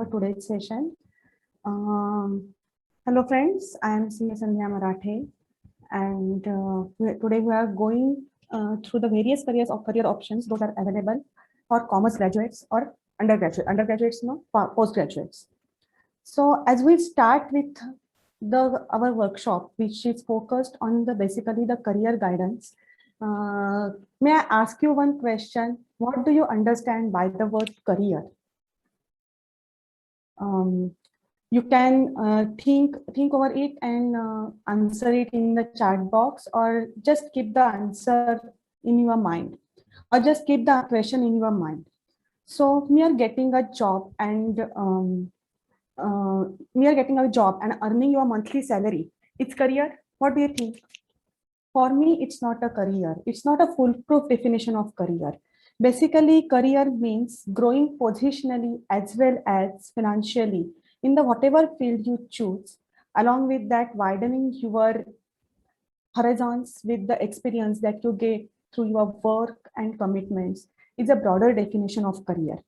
our today's session. Hello friends, I am CA Sandhya Marathe, and today we are going through the various career options those are available for commerce graduates or undergraduates, no, postgraduates. So as we start with our workshop, which is focused on basically the career guidance, may I ask you one question? What do you understand by the word career? You can think over it and answer it in the chat box, or just keep the answer in your mind, or just keep the question in your mind. So we are getting a job and earning your monthly salary. It's career. What do you think? For me, it's not a career. It's not a foolproof definition of career. Basically, career means growing positionally as well as financially in the whatever field you choose. Along with that, widening your horizons with the experience that you get through your work and commitments is a broader definition of career.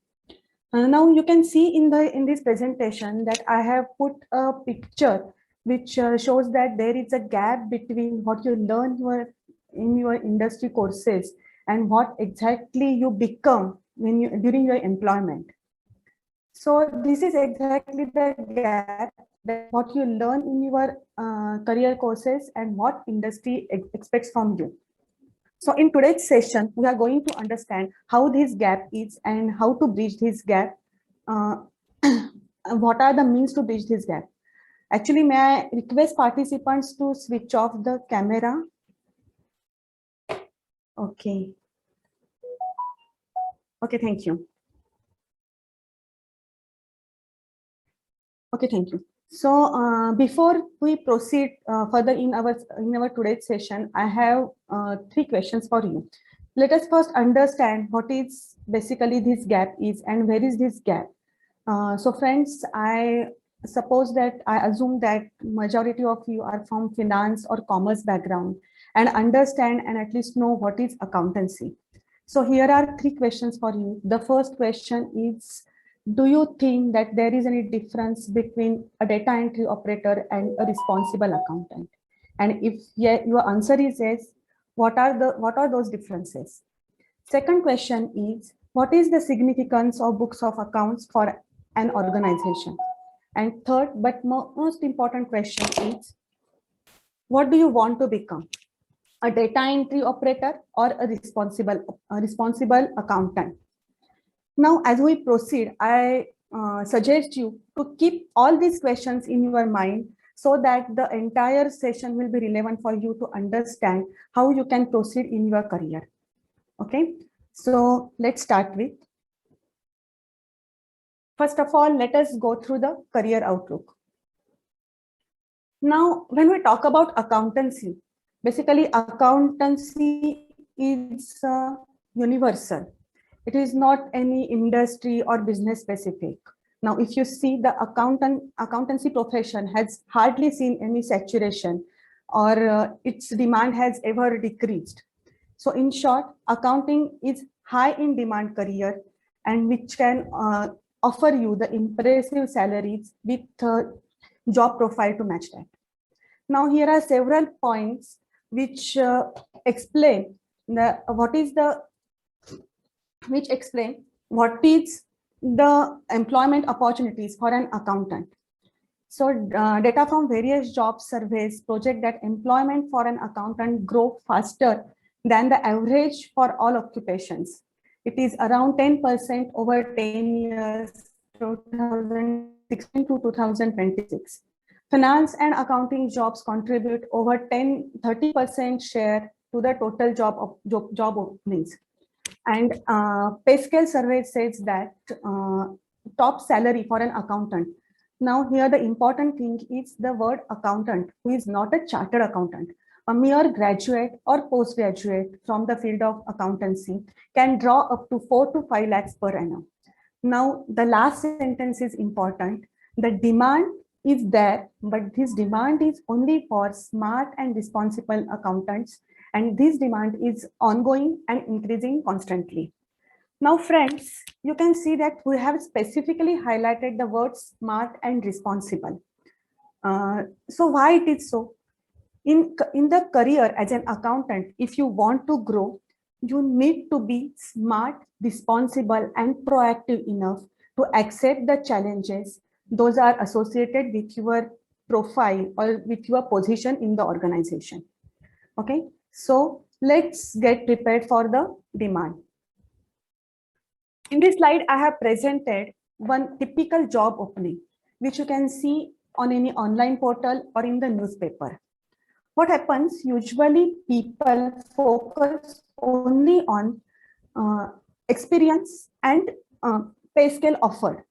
Now you can see in this presentation that I have put a picture which shows that there is a gap between what you learn in your industry courses and what exactly you become during your employment. So this is exactly the gap, that what you learn in your career courses and what industry expects from you. So in today's session, we are going to understand how this gap is and how to bridge this gap. What are the means to bridge this gap? Actually, may I request participants to switch off the camera? Okay. Okay, thank you. Okay, thank you. So before we proceed further in our today's session, I have 3 questions for you. Let us first understand what is basically this gap is and where is this gap. So friends, I assume that majority of you are from finance or commerce background and understand and at least know what is accountancy. So here are 3 questions for you. The first question is, do you think that there is any difference between a data entry operator and a responsible accountant? And if your answer is yes, what are those differences? Second question is, what is the significance of books of accounts for an organization? And third, but most important question is, what do you want to become? A data entry operator or a responsible accountant? Now, as we proceed, I suggest you to keep all these questions in your mind so that the entire session will be relevant for you to understand how you can proceed in your career. Okay, so let's start with. First of all, let us go through the career outlook. Now, when we talk about accountancy, basically accountancy is universal. It is not any industry or business specific. Now, if you see, the accountancy profession has hardly seen any saturation, or its demand has ever decreased. So in short, accounting is high in demand career, and which can offer you the impressive salaries with job profile to match that. Now, here are several points which explain what is the employment opportunities for an accountant. So data from various job surveys project that employment for an accountant grow faster than the average for all occupations. It is around 10% over 10 years, 2016 to 2026. Finance and accounting jobs contribute over 30% share to the total job openings. And pay scale survey says that top salary for an accountant. Now here the important thing is the word accountant, who is not a chartered accountant. A mere graduate or postgraduate from the field of accountancy can draw up to 4 to 5 lakhs per annum. Now the last sentence is important. The demand is there, but this demand is only for smart and responsible accountants, and this demand is ongoing and increasing constantly. Now, friends, you can see that we have specifically highlighted the words smart and responsible. So why it is so? In the career as an accountant, if you want to grow, you need to be smart, responsible, and proactive enough to accept the challenges those are associated with your profile or with your position in the organization. Okay, so let's get prepared for the demand. In this slide, I have presented one typical job opening, which you can see on any online portal or in the newspaper. What happens? Usually people focus only on experience and pay scale offered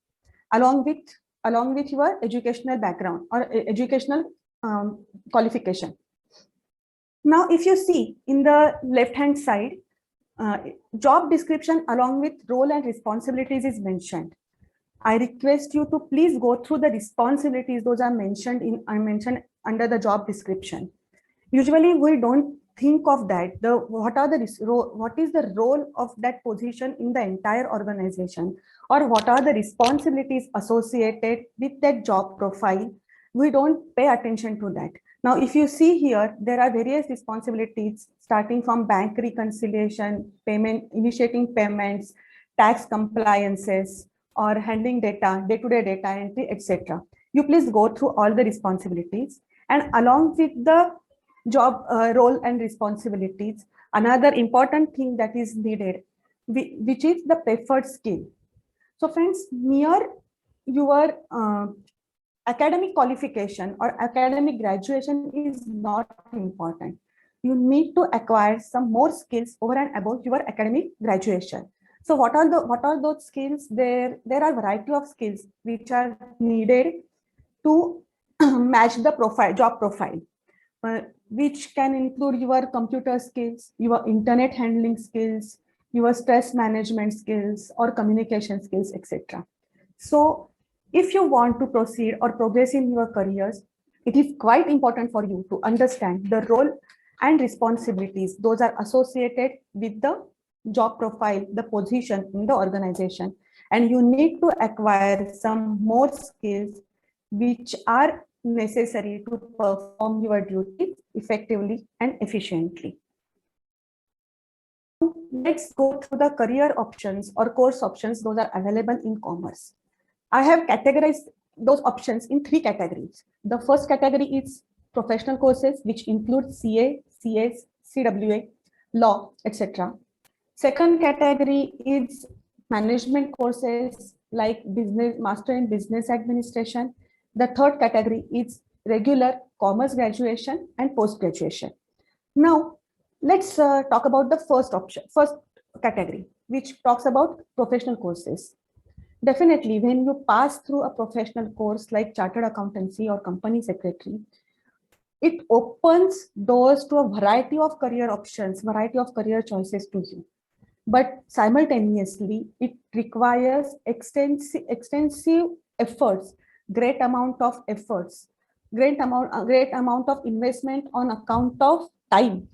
along with your educational background or educational qualification. Now, if you see in the left hand side, job description along with role and responsibilities is mentioned. I request you to please go through the responsibilities. Those are mentioned under the job description. Usually we don't think of that. What is the role of that position in the entire organization, or what are the responsibilities associated with that job profile? We don't pay attention to that. Now, if you see here, there are various responsibilities starting from bank reconciliation, initiating payments, tax compliances, or handling data, day-to-day data entry, etc. You please go through all the responsibilities, and along with the job role and responsibilities, another important thing that is needed, which is the preferred skill. So friends, mere your academic qualification or academic graduation is not important. You need to acquire some more skills over and above your academic graduation. So what are those skills? There are a variety of skills which are needed to match the job profile. Which can include your computer skills, your internet handling skills, your stress management skills, or communication skills, etc. So if you want to proceed or progress in your careers, it is quite important for you to understand the role and responsibilities those are associated with the job profile, the position in the organization, and you need to acquire some more skills which are necessary to perform your duties effectively and efficiently. Let's go through the career options or course options those are available in commerce. I have categorized those options in 3 categories. The first category is professional courses, which include CA, CS, CWA, law, etc. Second category is management courses like master in business administration. The third category is regular commerce graduation and post graduation. Now, let's talk about the first category, which talks about professional courses. Definitely, when you pass through a professional course like chartered accountancy or company secretary, it opens doors to a variety of career options, variety of career choices to you. But simultaneously, it requires extensive efforts, great amount of efforts, great amount of investment on account of time.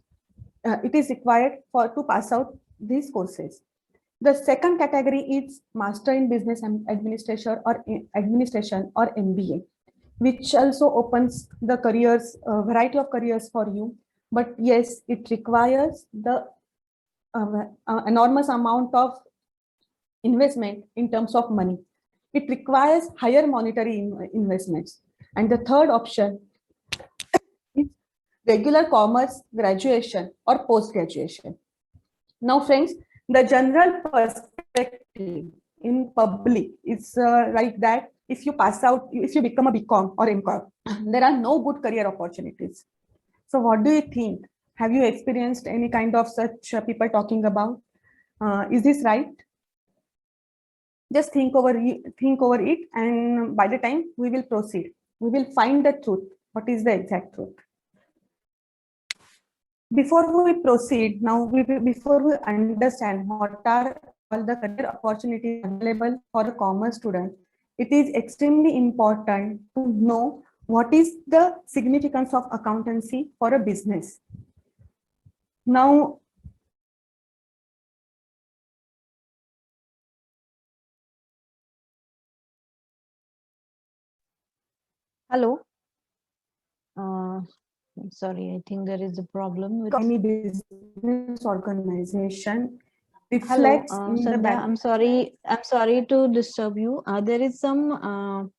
It is required to pass out these courses. The second category is Master in Business Administration or MBA, which also opens the careers, variety of careers for you. But yes, it requires the enormous amount of investment in terms of money. It requires higher monetary investments. And the third option is regular commerce graduation or post graduation. Now, friends, the general perspective in public is like that if you pass out, if you become a BCom or MCom, there are no good career opportunities. So what do you think? Have you experienced any kind of such people talking about? Is this right? Just think over it, and by the time we will proceed, we will find the truth. What is the exact truth? Before we proceed, before we understand what are all the career opportunities available for a commerce student, it is extremely important to know what is the significance of accountancy for a business. Now, Hello. I'm sorry, I think there is a problem with Any business organization Hello, reflects in the Sandhya. back. I'm sorry to disturb you. There is some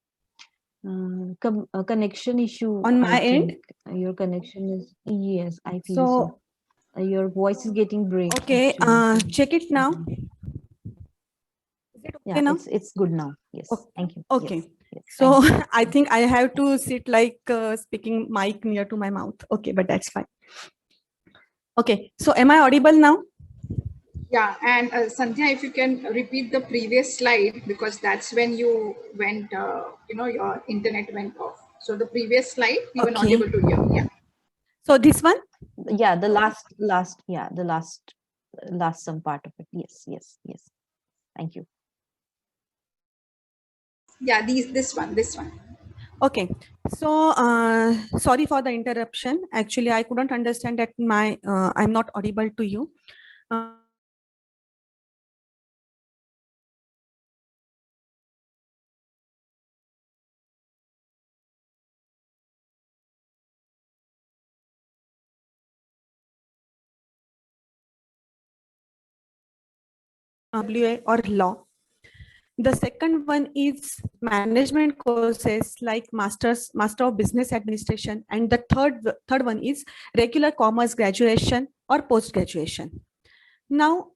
connection issue. On I my end. think your connection is yes. I feel so. So, Your voice is getting break. okay, Actually, check it now. Is it okay yeah, now? it's good now. Yes, thank you. Okay. Yes, yes. So Thank you. I think I have to sit like speaking mic near to my mouth. Okay, but that's fine. Okay, so am I audible now? Yeah, and Sandhya, if you can repeat the previous slide, because that's when you went, your internet went off. So the previous slide, we were not Okay. able to hear. Yeah. So this one? Yeah, the last some part of it. Yes, yes, yes. Thank you. Yeah, this one. Okay. So sorry for the interruption. Actually, I couldn't understand that I'm not audible to you. WA or law. The second one is management courses like Master of Business Administration, and the third one is regular commerce graduation or post graduation. Now,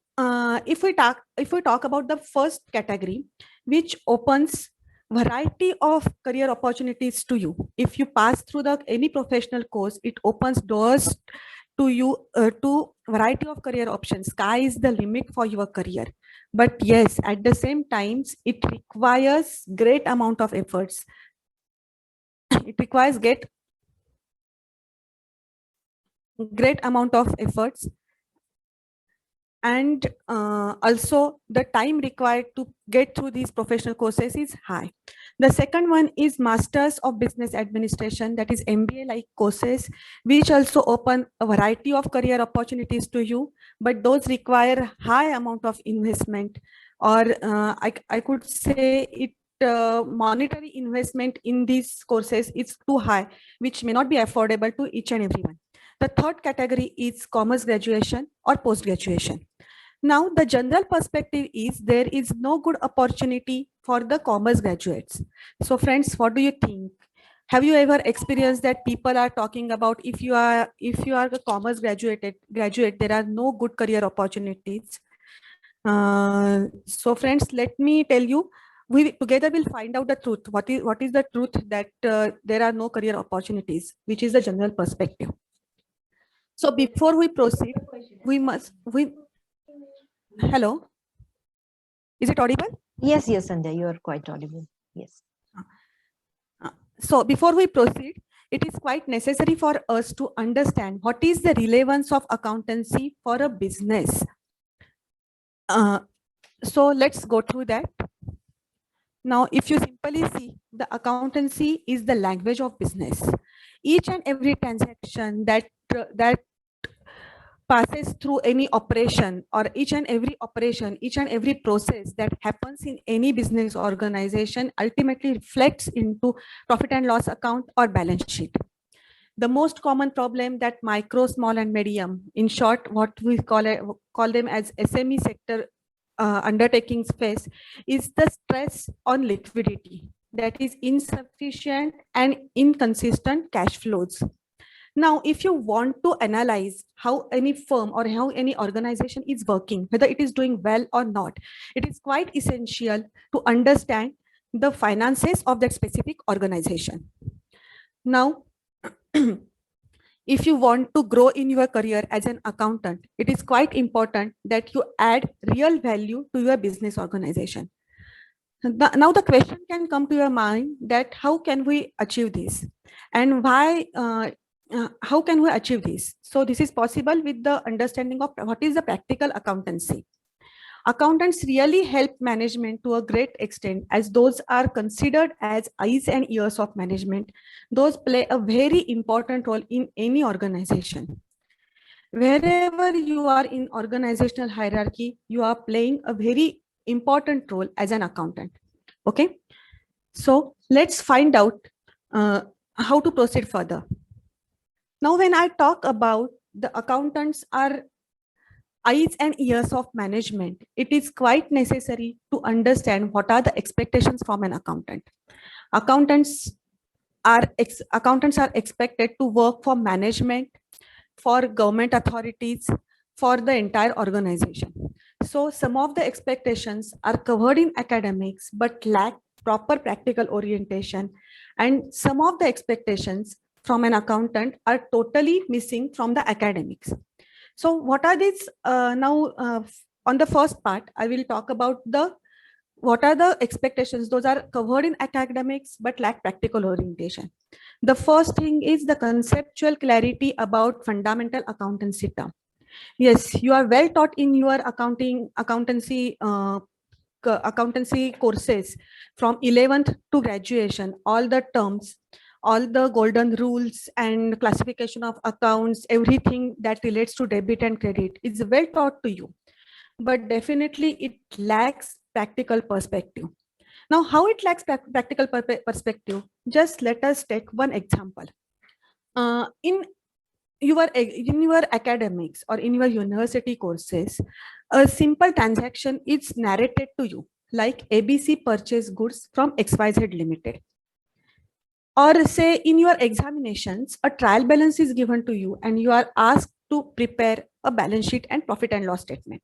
if we talk about the first category, which opens variety of career opportunities to you. If you pass through any professional course, it opens doors to you to variety of career options. Sky is the limit for your career. But yes, at the same times, it requires great amount of efforts. It requires great amount of efforts, and also the time required to get through these professional courses is high. The second one is Masters of Business Administration, that is MBA like courses, which also open a variety of career opportunities to you, but those require high amount of investment, or I could say it monetary investment in these courses is too high, which may not be affordable to each and everyone. The third category is commerce graduation or post graduation. Now, the general perspective is there is no good opportunity for the commerce graduates. So friends, what do you think? Have you ever experienced that people are talking about if you are a commerce graduate, there are no good career opportunities? So friends, let me tell you, we together will find out the truth. What is the truth that there are no career opportunities, which is the general perspective. So before we proceed, hello, is it audible? Yes, yes, Sandhya, you are quite audible. Yes. So before we proceed, it is quite necessary for us to understand what is the relevance of accountancy for a business. So let's go through that. Now, if you simply see, the accountancy is the language of business. Each and every transaction that passes through any operation, or each and every process that happens in any business organization ultimately reflects into profit and loss account or balance sheet. The most common problem that micro, small, and medium, in short, what we call them as SME sector undertakings face, is the stress on liquidity, that is insufficient and inconsistent cash flows. Now, if you want to analyze how any firm or how any organization is working, whether it is doing well or not, it is quite essential to understand the finances of that specific organization. Now, if you want to grow in your career as an accountant, it is quite important that you add real value to your business organization. Now the question can come to your mind that how can we achieve this, and why how can we achieve this? So this is possible with the understanding of what is the practical accountancy. Accountants really help management to a great extent, as those are considered as eyes and ears of management. Those play a very important role in any organization. Wherever you are in organizational hierarchy, you are playing a very important role as an accountant. Okay, so let's find out how to proceed further. Now, when I talk about the accountants are eyes and ears of management, it is quite necessary to understand what are the expectations from an accountant. Accountants are expected to work for management, for government authorities, for the entire organization. So some of the expectations are covered in academics but lack proper practical orientation, and some of the expectations from an accountant are totally missing from the academics. So what are these? On the first part, I will talk about what are the expectations. Those are covered in academics but lack practical orientation. The first thing is the conceptual clarity about fundamental accountancy term. Yes, you are well taught in your accountancy courses from 11th to graduation, all the terms, all the golden rules and classification of accounts, everything that relates to debit and credit is well taught to you, but definitely it lacks practical perspective. Now, how it lacks practical perspective? Just let us take one example. In your academics or in your university courses, a simple transaction is narrated to you, like ABC purchased goods from XYZ Limited. Or say in your examinations, a trial balance is given to you and you are asked to prepare a balance sheet and profit and loss statement.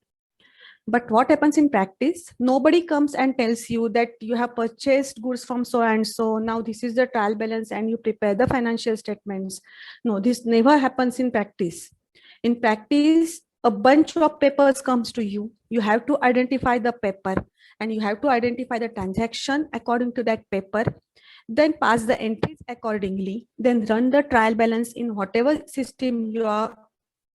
But what happens in practice? Nobody comes and tells you that you have purchased goods from so and so. Now this is the trial balance and you prepare the financial statements. No, this never happens in practice. In practice, a bunch of papers comes to you. You have to identify the paper and you have to identify the transaction according to that paper. Then pass the entries accordingly. Then run the trial balance in whatever system you are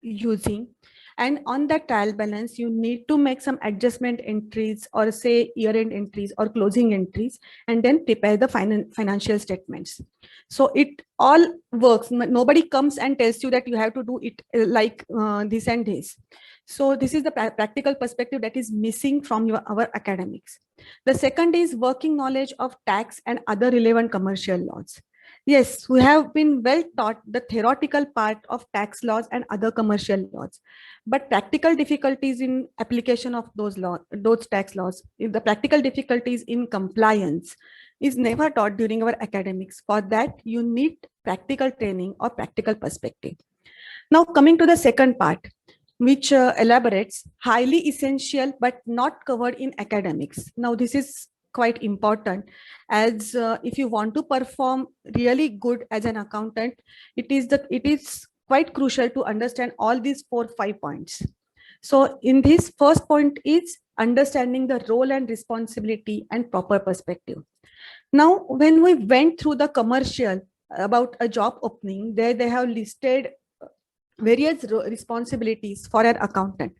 using. And on that trial balance, you need to make some adjustment entries or say year-end entries or closing entries, and then prepare the financial statements. So it all works. Nobody comes and tells you that you have to do it like this and this. So this is the practical perspective that is missing from our academics. The second is working knowledge of tax and other relevant commercial laws. Yes, we have been well taught the theoretical part of tax laws and other commercial laws, but practical difficulties in application of those tax laws, the practical difficulties in compliance is never taught during our academics. For that, you need practical training or practical perspective. Now coming to the second part, which elaborates highly essential but not covered in academics. Now this is quite important, as if you want to perform really good as an accountant, it is quite crucial to understand all these 4-5 points. So in this first point is understanding the role and responsibility and proper perspective. Now, when we went through the commercial about a job opening, there they have listed various responsibilities for an accountant.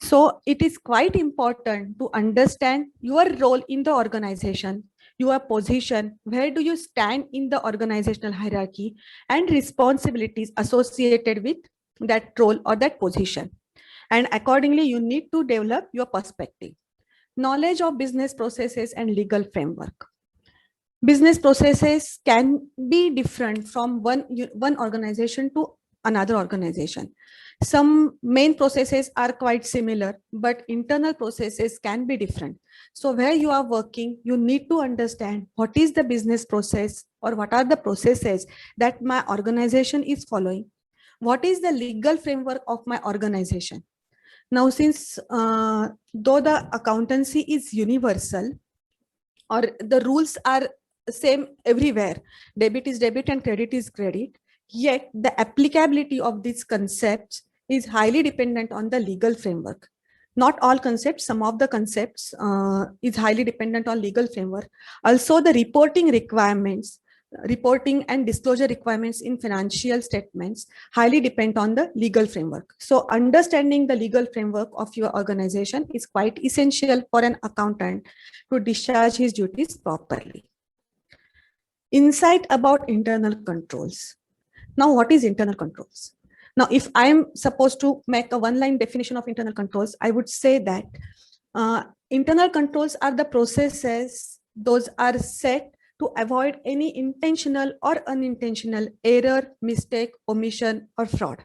So it is quite important to understand your role in the organization, your position, where do you stand in the organizational hierarchy, and responsibilities associated with that role or that position. And accordingly, you need to develop your perspective. Knowledge of business processes and legal framework. Business processes can be different from one organization to another organization. Some main processes are quite similar, but internal processes can be different. So where you are working, you need to understand what is the business process or what are the processes that my organization is following. What is the legal framework of my organization? Now, since though the accountancy is universal or the rules are same everywhere, debit is debit and credit is credit, yet the applicability of these concepts is highly dependent on the legal framework. Not all concepts, some of the concepts is highly dependent on legal framework. Also the reporting requirements, reporting and disclosure requirements in financial statements highly depend on the legal framework. So understanding the legal framework of your organization is quite essential for an accountant to discharge his duties properly. Insight about internal controls. Now, what is internal controls? Now, if I'm supposed to make a one-line definition of internal controls, I would say that internal controls are the processes, those are set to avoid any intentional or unintentional error, mistake, omission, or fraud.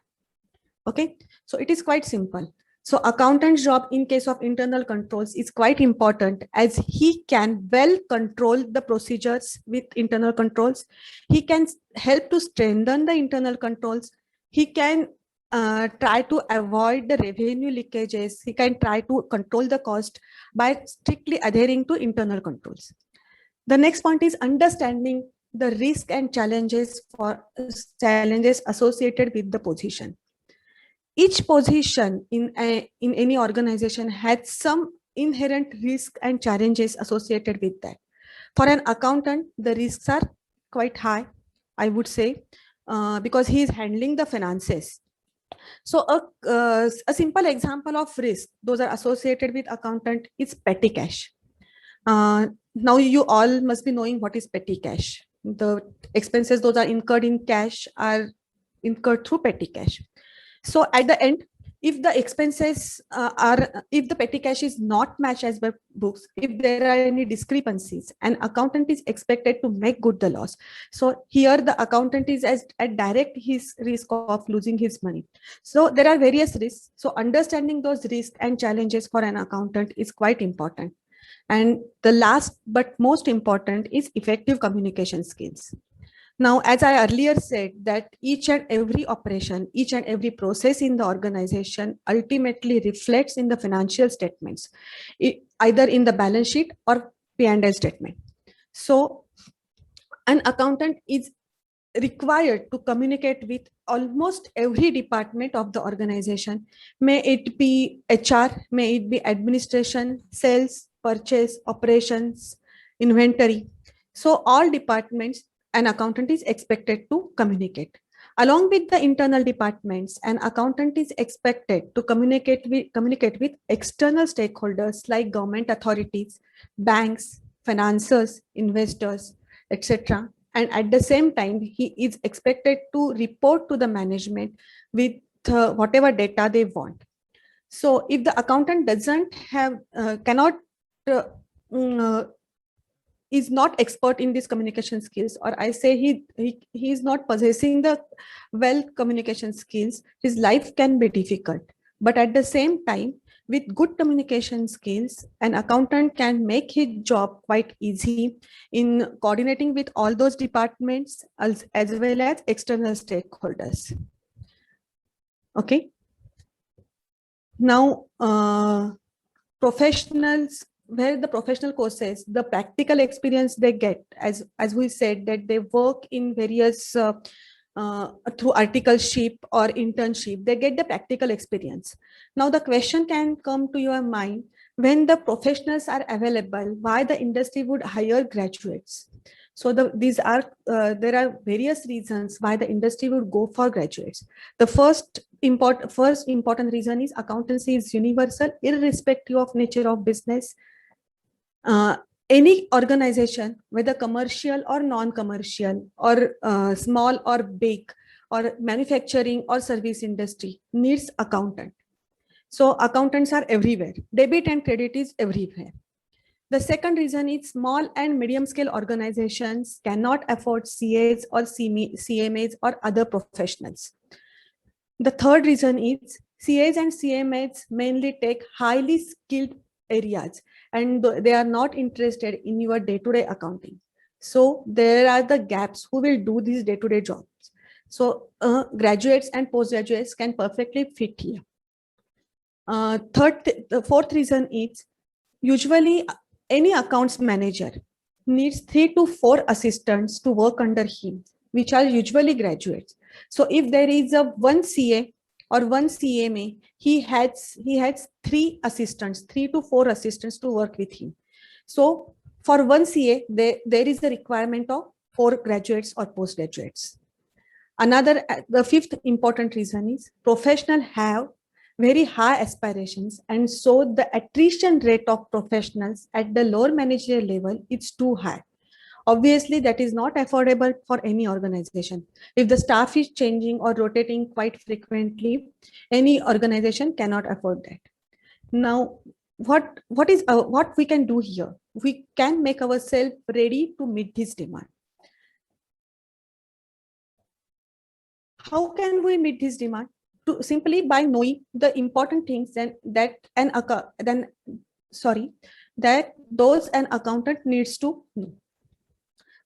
Okay, so it is quite simple. So accountant's job in case of internal controls is quite important, as he can well control the procedures with internal controls. He can help to strengthen the internal controls. He can try to avoid the revenue leakages. He can try to control the cost by strictly adhering to internal controls. The next point is understanding the risk and challenges associated with the position. Each position in any organization has some inherent risk and challenges associated with that. For an accountant, the risks are quite high, I would say, because he is handling the finances. So a simple example of risk, those are associated with accountant, is petty cash. Now you all must be knowing what is petty cash. The expenses those are incurred in cash are incurred through petty cash. So at the end, if the expenses if the petty cash is not matched as per books, if there are any discrepancies, an accountant is expected to make good the loss. So here the accountant is at direct his risk of losing his money. So there are various risks. So understanding those risks and challenges for an accountant is quite important. And the last but most important is effective communication skills. Now, as I earlier said, that each and every operation, each and every process in the organization ultimately reflects in the financial statements, either in the balance sheet or P&L statement. So an accountant is required to communicate with almost every department of the organization. May it be HR, may it be administration, sales, purchase, operations, inventory. So all departments, an accountant is expected to communicate. Along with the internal departments, an accountant is expected to communicate with external stakeholders like government authorities, banks, financiers, investors, etc. And at the same time, he is expected to report to the management with whatever data they want. So if the accountant doesn't have, is not expert in these communication skills, or I say he is not possessing the well communication skills, his life can be difficult. But at the same time, with good communication skills, an accountant can make his job quite easy in coordinating with all those departments as well as external stakeholders. Okay. Now, professionals, where the professional courses, the practical experience they get, as we said, that they work in various through articleship or internship, they get the practical experience. Now the question can come to your mind, when the professionals are available, why the industry would hire graduates? So there are various reasons why the industry would go for graduates. The first important reason is accountancy is universal, irrespective of nature of business. Any organization, whether commercial or non-commercial, or small or big, or manufacturing or service industry, needs accountant. So accountants are everywhere. Debit and credit is everywhere. The second reason is small and medium scale organizations cannot afford CAs or CMAs or other professionals. The third reason is CAs and CMAs mainly take highly skilled areas, and they are not interested in your day-to-day accounting. So there are the gaps who will do these day-to-day jobs. So graduates and postgraduates can perfectly fit here. The fourth reason is usually any accounts manager needs 3 to 4 assistants to work under him, which are usually graduates. So if there is a one CA or one CMA, he has 3 assistants, 3 to 4 assistants to work with him. So for one CA, there is a requirement of 4 graduates or postgraduates. The fifth important reason is professionals have very high aspirations, and so the attrition rate of professionals at the lower managerial level is too high. Obviously, that is not affordable for any organization. If the staff is changing or rotating quite frequently, any organization cannot afford that. Now, what we can do here? We can make ourselves ready to meet this demand. How can we meet this demand? Simply by knowing the important things that those an accountant needs to know.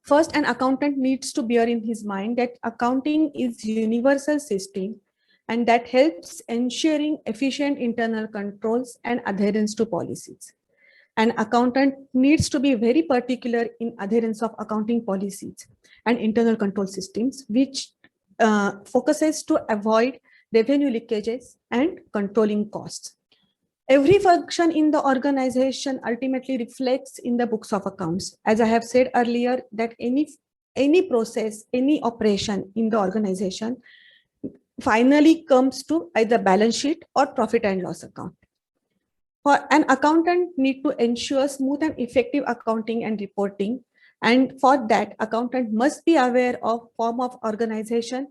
First, an accountant needs to bear in his mind that accounting is universal system and that helps ensuring efficient internal controls and adherence to policies. An accountant needs to be very particular in adherence of accounting policies and internal control systems, which focuses to avoid revenue leakages and controlling costs. Every function in the organization ultimately reflects in the books of accounts. As I have said earlier, that any process, any operation in the organization finally comes to either balance sheet or profit and loss account. For an accountant need to ensure smooth and effective accounting and reporting. And for that, accountant must be aware of form of organization,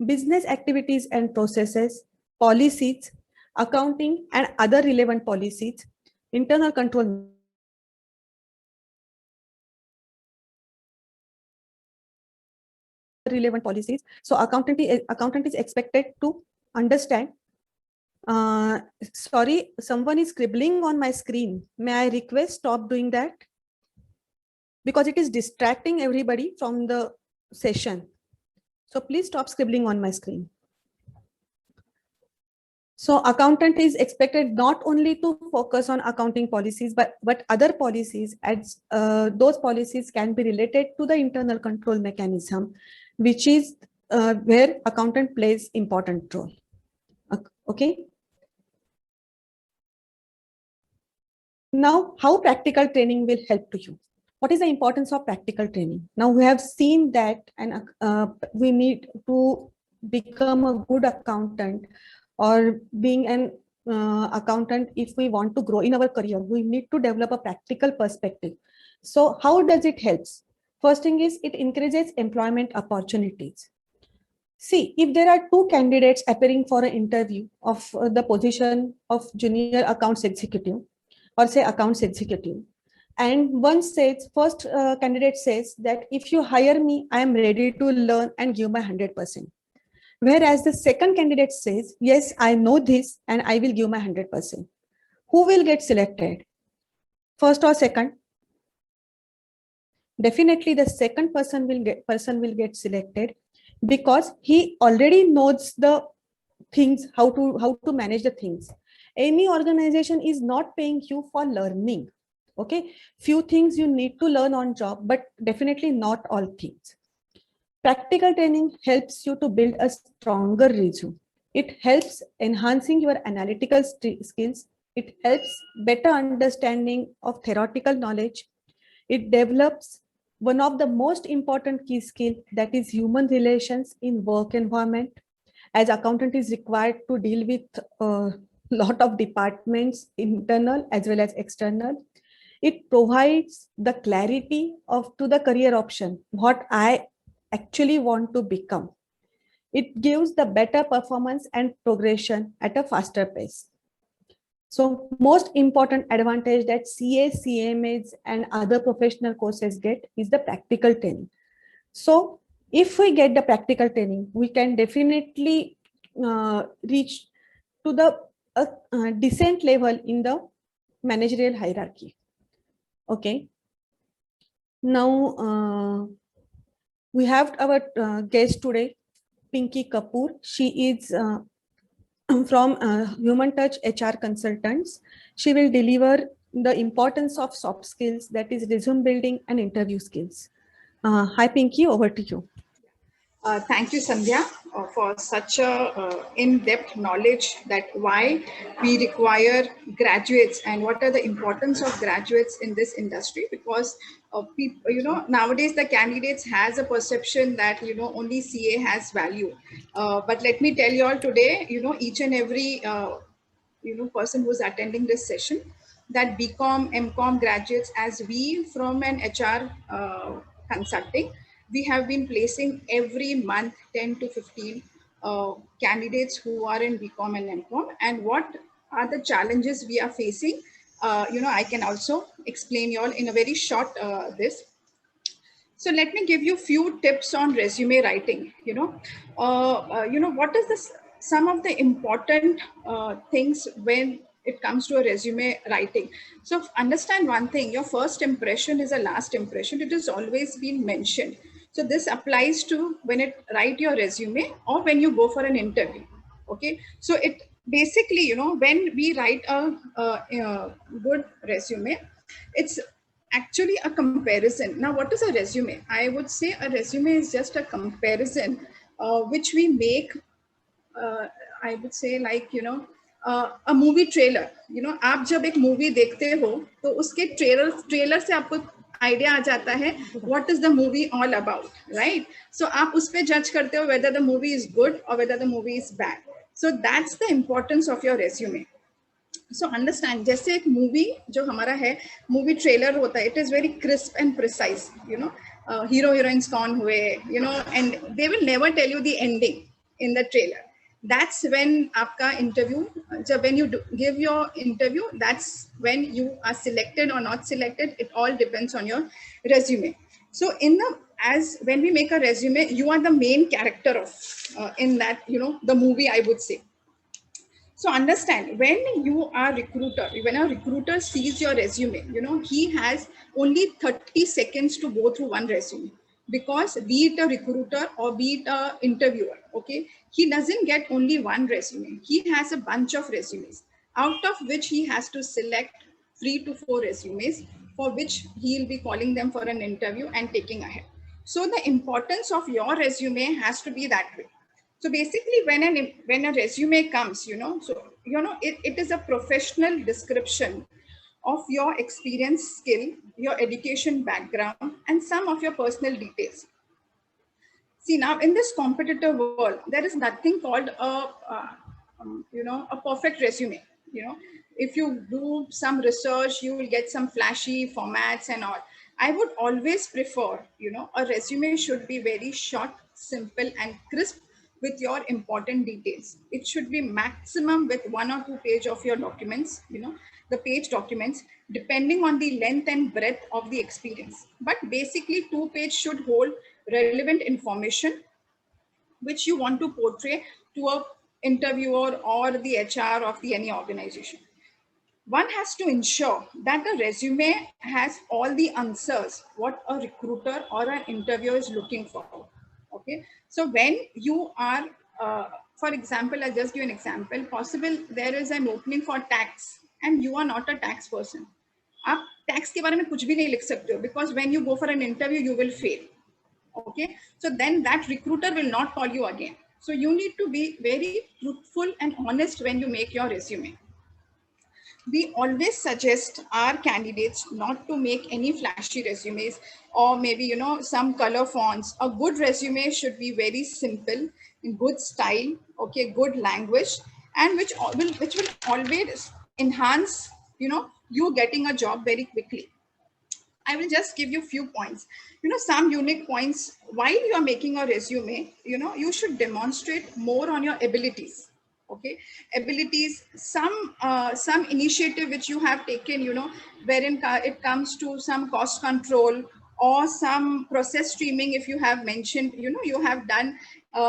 business activities and processes, policies, accounting and other relevant policies, internal control relevant policies. So accountant is expected to understand. Sorry, someone is scribbling on my screen. May I request stop doing that? Because it is distracting everybody from the session. So please stop scribbling on my screen. So accountant is expected not only to focus on accounting policies, but other policies, as those policies can be related to the internal control mechanism, which is where accountant plays important role. Okay. Now, how practical training will help to you? What is the importance of practical training? Now we have seen that, and we need to become a good accountant or being an accountant. If we want to grow in our career, we need to develop a practical perspective. So how does it help? First thing is it encourages employment opportunities. See, if there are two candidates appearing for an interview of the position of junior accounts executive, or say accounts executive, and one says, first candidate says that if you hire me, I am ready to learn and give my 100%. Whereas the second candidate says, yes, I know this and I will give my 100%. Who will get selected? First or second? Definitely the second person will get selected, because he already knows the things, how to manage the things. Any organization is not paying you for learning. Okay, few things you need to learn on job, but definitely not all things. Practical training helps you to build a stronger resume. It helps enhancing your analytical skills. It helps better understanding of theoretical knowledge. It develops one of the most important key skill, that is human relations in work environment. As accountant is required to deal with a lot of departments, internal as well as external. It provides the clarity to the career option, what I actually want to become. It gives the better performance and progression at a faster pace. So most important advantage that CA, CMAs and other professional courses get is the practical training. So if we get the practical training, we can definitely reach to the decent level in the managerial hierarchy. Okay. Now we have our guest today, Pinky Kapoor. She is from Human Touch HR Consultants. She will deliver the importance of soft skills, that is resume building and interview skills. Hi Pinky, over to you. Thank you, Sandhya, for such a in-depth knowledge that why we require graduates and what are the importance of graduates in this industry. Because people, nowadays the candidates has a perception that only CA has value. But let me tell you all today, each and every person who's attending this session, that BCom, MCom graduates, as we from an HR consulting, we have been placing every month 10 to 15 candidates who are in BCom and MCom. And what are the challenges we are facing? I can also explain you all in a very short this. So let me give you few tips on resume writing. What is this? Some of the important things when it comes to a resume writing. So understand one thing: your first impression is a last impression. It has always been mentioned. So this applies to when it write your resume or when you go for an interview. Okay. So it basically, when we write a good resume, it's actually a comparison. Now, what is a resume? I would say a resume is just a comparison which we make. uh, I would say like, a movie trailer. आप जब एक movie देखते हो तो उसके trailer से आपको idea आ जाता है what is the movie all about, right? So आप उस पे judge करते हो whether the movie is good or whether the movie is bad. So that's the importance of your resume. So understand, जैसे एक मूवी जो हमारा है, मूवी ट्रेलर होता है, it is very crisp and precise, hero heroines कौन हुए, and they will never tell you the ending in the trailer. That's when आपका interview, जब when you give your interview, that's when you are selected or not selected. It all depends on your resume. So when we make a resume, you are the main character of in that, the movie, I would say. So understand, when a recruiter sees your resume, he has only 30 seconds to go through one resume, because be it a recruiter or be it a interviewer, okay, he doesn't get only one resume. He has a bunch of resumes, out of which he has to select 3 to 4 resumes for which he'll be calling them for an interview and taking ahead. So the importance of your resume has to be that way. So basically, when a resume comes, it is a professional description of your experience, skill, your education background, and some of your personal details. See, now in this competitive world, there is nothing called a perfect resume. If you do some research, you will get some flashy formats and all. I would always prefer, a resume should be very short, simple, and crisp with your important details. It should be maximum with 1 or 2 pages of your documents, the page documents, depending on the length and breadth of the experience. But basically 2 pages should hold relevant information which you want to portray to a interviewer or the HR of any organization. One has to ensure that the resume has all the answers what a recruiter or an interviewer is looking for. Okay, so when you are, for example, I'll just give an example. Possible there is an opening for tax and you are not a tax person. आप tax के बारे में कुछ भी नहीं लिख सकते हो, because when you go for an interview you will fail. Okay, so then that recruiter will not call you again. So you need to be very truthful and honest when you make your resume. We always suggest our candidates not to make any flashy resumes or maybe, some color fonts. A good resume should be very simple, in good style, okay, good language, and which will always enhance, you getting a job very quickly. I will just give you a few points, some unique points. While you are making a resume, you should demonstrate more on your abilities. Okay, abilities, some initiative which you have taken, wherein it comes to some cost control or some process streaming. If you have mentioned, you have done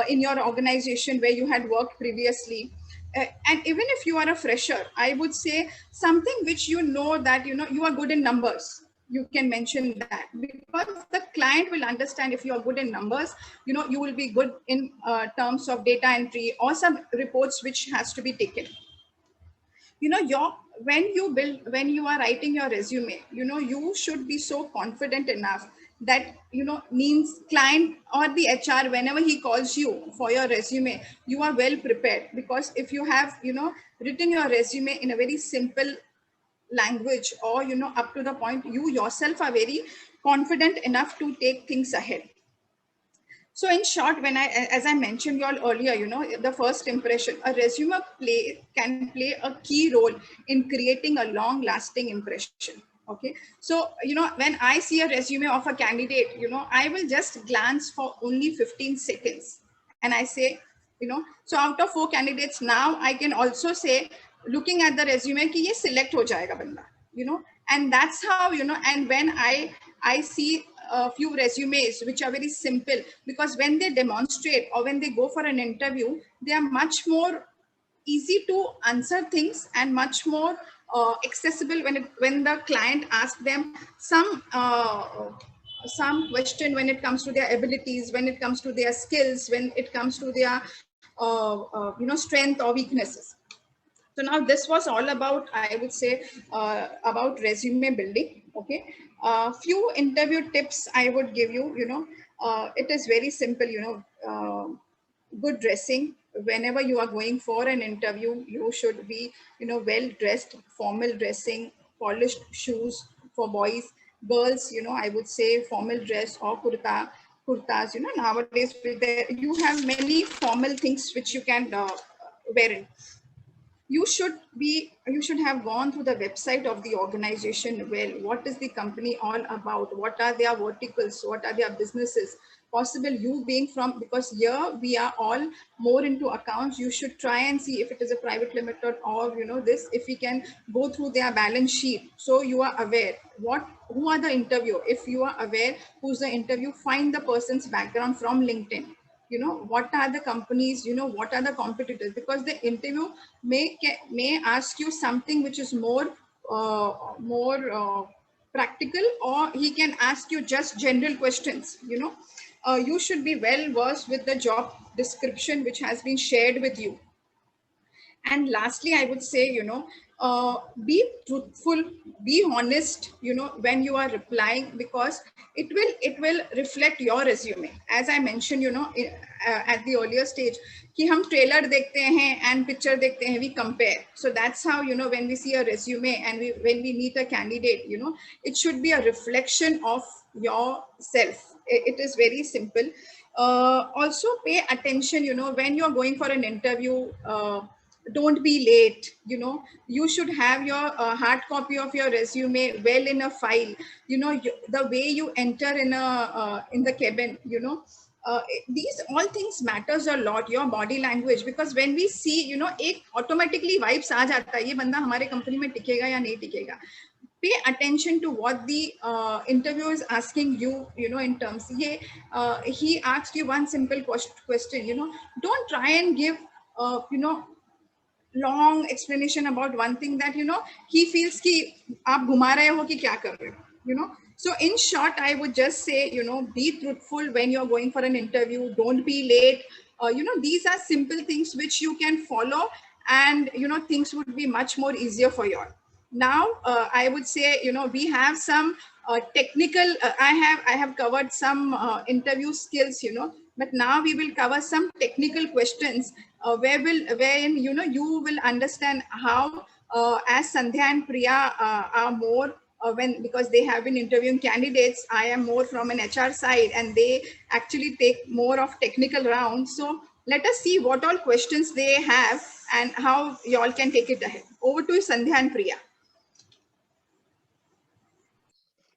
in your organization where you had worked previously. And even if you are a fresher, I would say something which that you are good in numbers. You can mention that, because the client will understand if you are good in numbers, you will be good in terms of data entry or some reports which has to be taken. When you are writing your resume, you should be so confident enough that, means client or the HR, whenever he calls you for your resume, you are well prepared. Because if you have, written your resume in a very simple language or up to the point, you yourself are very confident enough to take things ahead. So in short, as I mentioned you all earlier, the first impression, a resume can play a key role in creating a long lasting impression. Okay, so when I see a resume of a candidate, I will just glance for only 15 seconds and I say, so out of 4 candidates, now I can also say, looking at the resume, कि ये select हो जाएगा बंदा. and that's how, and when I see a few resumes which are very simple, because when they demonstrate or when they go for an interview, they are much more easy to answer things and much more accessible when the client asks them some question when it comes to their abilities, when it comes to their skills, when it comes to their strength or weaknesses. So now this was all about, I would say, about resume building. Okay, few interview tips I would give you. It is very simple. Good dressing. Whenever you are going for an interview, you should be, well dressed, formal dressing, polished shoes for boys. Girls, I would say formal dress or kurtas. Nowadays you have many formal things which you can wear in. You should have gone through the website of the organization. Well, what is the company all about? What are their verticals? What are their businesses? Possible you being from, because here we are all more into accounts, you should try and see if it is a private limited or this, if we can go through their balance sheet, so you are aware who are the interviewer. If you are aware who's the interview, find the person's background from LinkedIn. What are the companies, what are the competitors, because the interview may ask you something which is more practical, or he can ask you just general questions. You should be well versed with the job description which has been shared with you. And lastly, I would say, be truthful, be honest, when you are replying, because it will reflect your resume. As I mentioned, at the earlier stage, कि हम trailer देखते हैं and picture देखते हैं, we compare. So that's how, when we see a resume and when we meet a candidate, it should be a reflection of yourself. It is very simple. Also pay attention, when you're going for an interview, don't be late. You should have your hard copy of your resume well in a file. The way you enter in the cabin, these all things matters a lot, your body language, because when we see, एक automatically vibes आ जाता है, ये बंदा हमारे company में टिकेगा या नहीं टिकेगा. Pay attention to what the interviewer is asking you, in terms. He asked you one simple question, don't try and give, long explanation about one thing that he feels कि आप घुमा रहे हो कि क्या कर रहे हो. So in short, I would just say, be truthful when you're going for an interview. Don't be late. These are simple things which you can follow, and things would be much more easier for you all. Now I would say, we have some technical, I have covered some interview skills, but now we will cover some technical questions, wherein you will understand how, as Sandhya and Priya are more, because they have been interviewing candidates, I am more from an HR side, and they actually take more of technical rounds. So let us see what all questions they have and how you all can take it ahead. Over to you, Sandhya and Priya.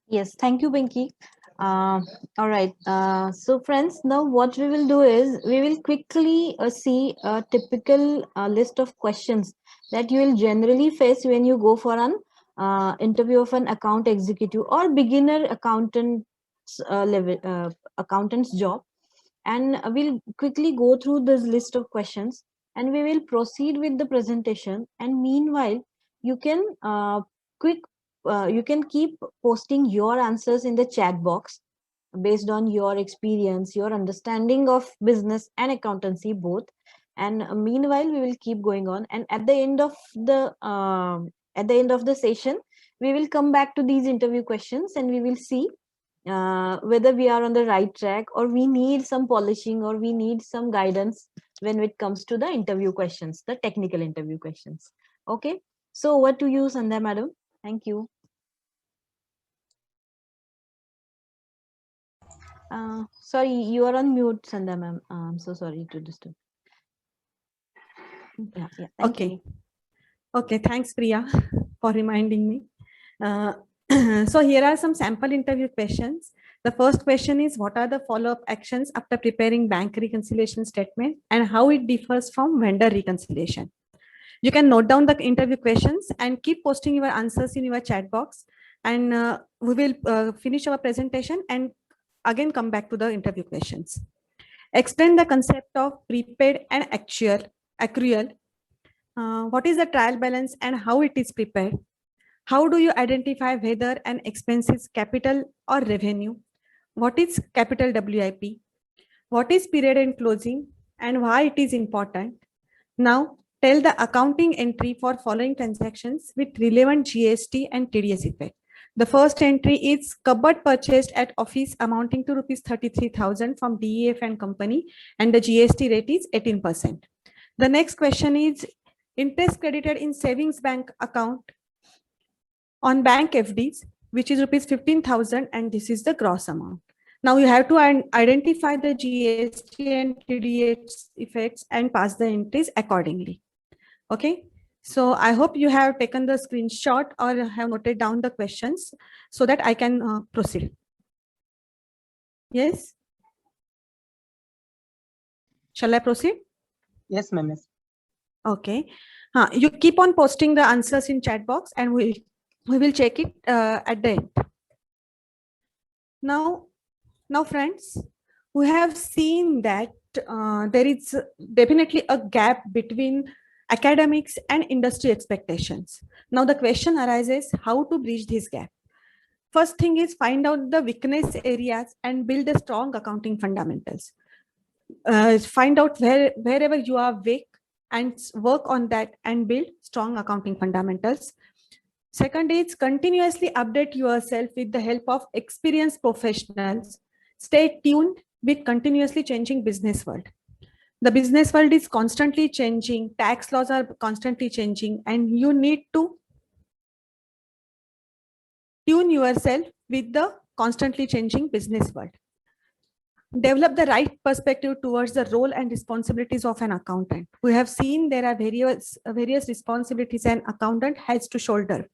Yes, thank you, Pinky. All right. So friends, now what we will do is we will quickly see a typical list of questions that you will generally face when you go for an interview of an account executive or beginner accountant's accountant's job. And we'll quickly go through this list of questions and we will proceed with the presentation. And meanwhile, you can you can keep posting your answers in the chat box based on your experience, your understanding of business and accountancy both. And meanwhile, we will keep going on. And at the end of the session, we will come back to these interview questions and we will see whether we are on the right track or we need some polishing or we need some guidance when it comes to the interview questions, the technical interview questions. Okay. So over to you, Sandhya madam. Thank you. Sorry, you are on mute, Sandhya ma'am. I'm so sorry to disturb. Yeah, thank you. Okay, thanks, Priya, for reminding me. So here are some sample interview questions. The first question is, what are the follow-up actions after preparing bank reconciliation statement and how it differs from vendor reconciliation? You can note down the interview questions and keep posting your answers in your chat box. And we will finish our presentation and again come back to the interview questions. Explain the concept of prepaid and accrual. What is the trial balance and how it is prepared? How do you identify whether an expense is capital or revenue? What is capital WIP? What is period end closing and why it is important? Now, tell the accounting entry for following transactions with relevant GST and TDS effect. The first entry is cupboard purchased at office amounting to rupees 33,000 from DEF and company, and the GST rate is 18%. The next question is interest credited in savings bank account on bank FDs, which is rupees 15,000, and this is the gross amount. Now you have to identify the GST and TDS effects and pass the entries accordingly. Okay. So I hope you have taken the screenshot or have noted down the questions so that I can proceed. Yes. Shall I proceed? Yes, ma'am. Okay. You keep on posting the answers in chat box and we will check it at the end. Now, friends, we have seen that there is definitely a gap between academics and industry expectations. Now, the question arises how to bridge this gap. First thing is find out the weakness areas and build a strong accounting fundamentals. Find out wherever you are weak and work on that and build strong accounting fundamentals. Second is continuously update yourself with the help of experienced professionals. Stay tuned with continuously changing business world. The business world is constantly changing, tax laws are constantly changing, and you need to tune yourself with the constantly changing business world. Develop the right perspective towards the role and responsibilities of an accountant. We have seen there are various responsibilities an accountant has to shoulder.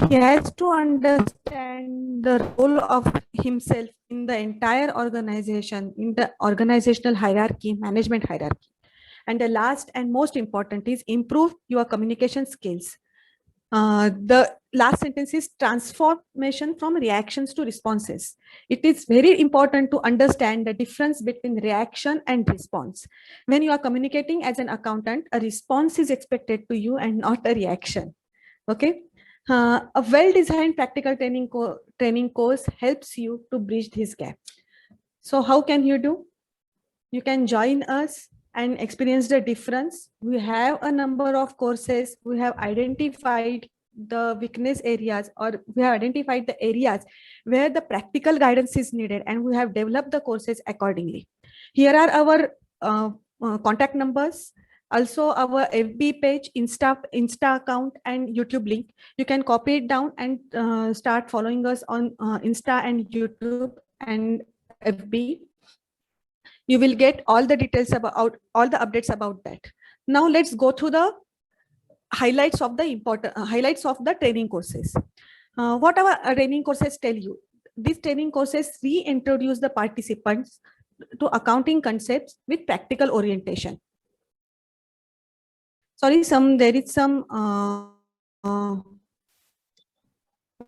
He has to understand the role of himself in the entire organization, in the organizational hierarchy, management hierarchy. And the last and most important is improve your communication skills. The last sentence is transformation from reactions to responses. It is very important to understand the difference between reaction and response. When you are communicating as an accountant, a response is expected to you and not a reaction. Okay. A well-designed practical training course helps you to bridge this gap. So how can you do? You can join us and experience the difference. We have a number of courses. We have identified the weakness areas, or we have identified the areas where the practical guidance is needed, and we have developed the courses accordingly. Here are our contact numbers. Also our FB page, Insta account and YouTube link. You can copy it down and start following us on Insta and YouTube and FB. You will get all the details about all the updates about that. Now let's go through the highlights of the important highlights of the training courses. What our training courses tell you? These training courses reintroduce the participants to accounting concepts with practical orientation. Sorry, there is some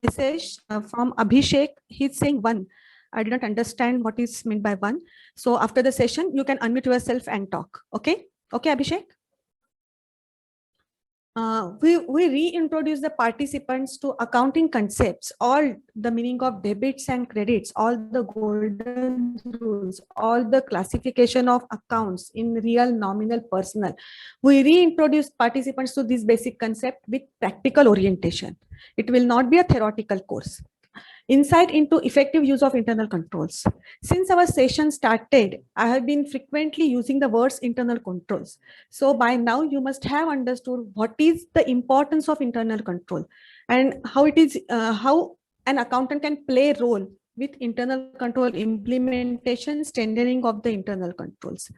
message from Abhishek. He's saying 1. I did not understand what is meant by 1. So after the session, you can unmute yourself and talk. Okay. Okay, Abhishek. We reintroduce the participants to accounting concepts, all the meaning of debits and credits, all the golden rules, all the classification of accounts in real, nominal, personal. We reintroduce participants to this basic concept with practical orientation. It will not be a theoretical course. Insight into effective use of internal controls. Since our session started, I have been frequently using the words internal controls. So by now you must have understood what is the importance of internal control and how it is, how an accountant can play a role with internal control implementation, strengthening of the internal controls.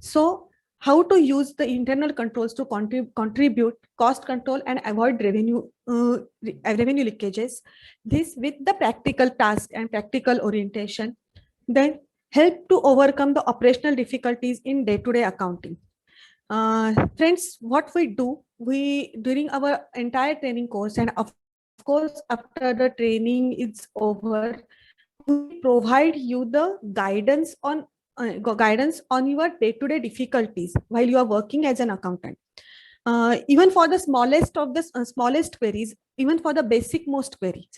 So how to use the internal controls to contribute cost control and avoid revenue leakages. This with the practical task and practical orientation, then help to overcome the operational difficulties in day-to-day accounting. Friends, what we do, we during our entire training course, and of course after the training is over, we provide you the guidance on your day-to-day difficulties while you are working as an accountant. Even for the smallest of the smallest queries, even for the basic most queries.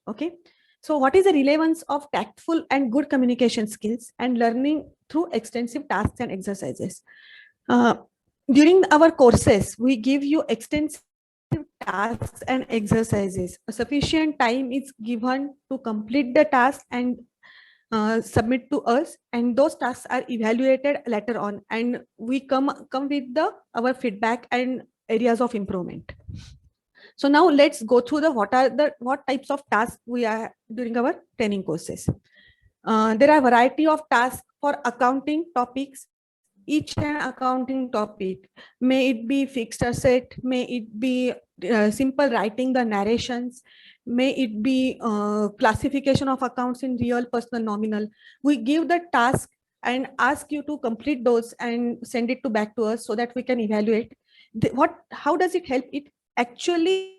Okay. So what is the relevance of tactful and good communication skills and learning through extensive tasks and exercises? During our courses, we give you extensive tasks and exercises. A sufficient time is given to complete the task and submit to us, and those tasks are evaluated later on, and we come with our feedback and areas of improvement. So now let's go through what types of tasks we are during our training courses. There are a variety of tasks for accounting topics. Each and accounting topic, may it be fixed asset, may it be simple writing the narrations, may it be classification of accounts in real, personal, nominal. We give the task and ask you to complete those and send it back to us so that we can evaluate. How does it help? It actually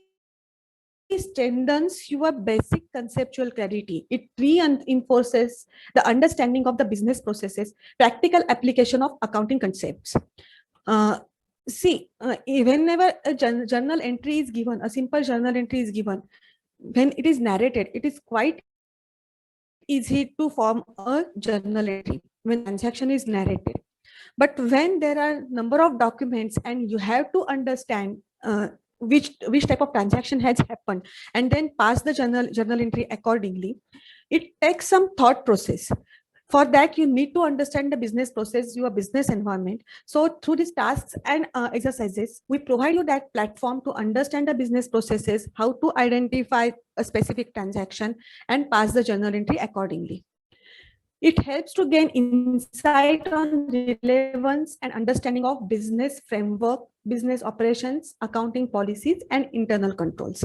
strengthens your basic conceptual clarity. It reinforces the understanding of the business processes, practical application of accounting concepts. Whenever a journal entry is given, a simple journal entry is given, when it is narrated, it is quite easy to form a journal entry when transaction is narrated. But when there are number of documents and you have to understand which type of transaction has happened and then pass the journal entry accordingly, it takes some thought process. For that, you need to understand the business process, your business environment. So through these tasks and exercises, we provide you that platform to understand the business processes, how to identify a specific transaction and pass the journal entry accordingly. It helps to gain insight on relevance and understanding of business framework, business operations, accounting policies, and internal controls.